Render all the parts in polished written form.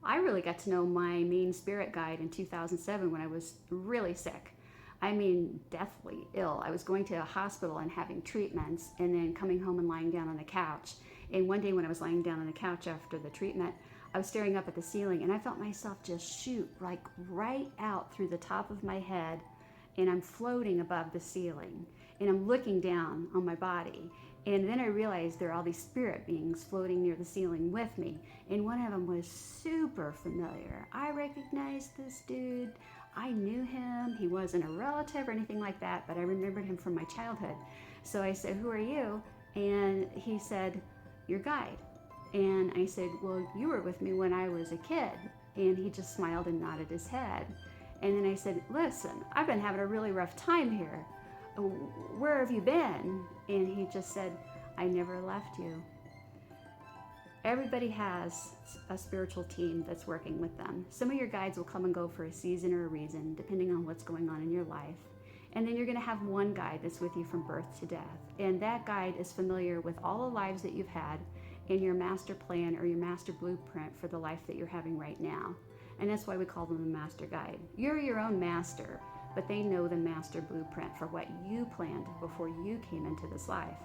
I really got to know my main spirit guide in 2007 when I was really sick. I mean, deathly ill. I was going to a hospital and having treatments and then coming home and lying down on the couch. And one day when I was lying down on the couch after the treatment, I was staring up at the ceiling and I felt myself just shoot like right out through the top of my head, and I'm floating above the ceiling and I'm looking down on my body. And then I realized there are all these spirit beings floating near the ceiling with me. And one of them was super familiar. I recognized this dude. I knew him. He wasn't a relative or anything like that, but I remembered him from my childhood. So I said, "Who are you?" And he said, "Your guide." And I said, "Well, you were with me when I was a kid." And he just smiled and nodded his head. And then I said, "Listen, I've been having a really rough time here. Where have you been?" And he just said, "I never left you." Everybody has a spiritual team that's working with them. Some of your guides will come and go for a season or a reason, depending on what's going on in your life. And then you're going to have one guide that's with you from birth to death. And that guide is familiar with all the lives that you've had in your master plan or your master blueprint for the life that you're having right now. And that's why we call them the master guide. You're your own master, but they know the master blueprint for what you planned before you came into this life.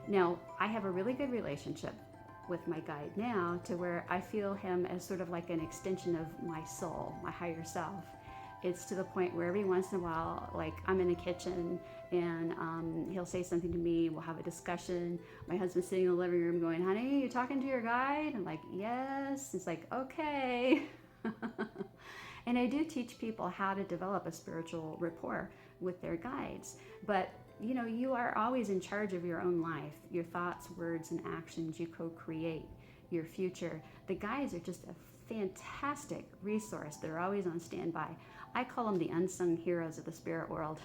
Now, I have a really good relationship with my guide now, to where I feel him as sort of like an extension of my soul, my higher self. It's to the point where every once in a while, like I'm in the kitchen and he'll say something to me, we'll have a discussion. My husband's sitting in the living room going, "Honey, you talking to your guide?" I'm like, "Yes." It's like, "Okay." And I do teach people how to develop a spiritual rapport with their guides. But you know, you are always in charge of your own life. Your thoughts, words, and actions, you co-create your future. The guides are just a fantastic resource. They're always on standby. I call them the unsung heroes of the spirit world.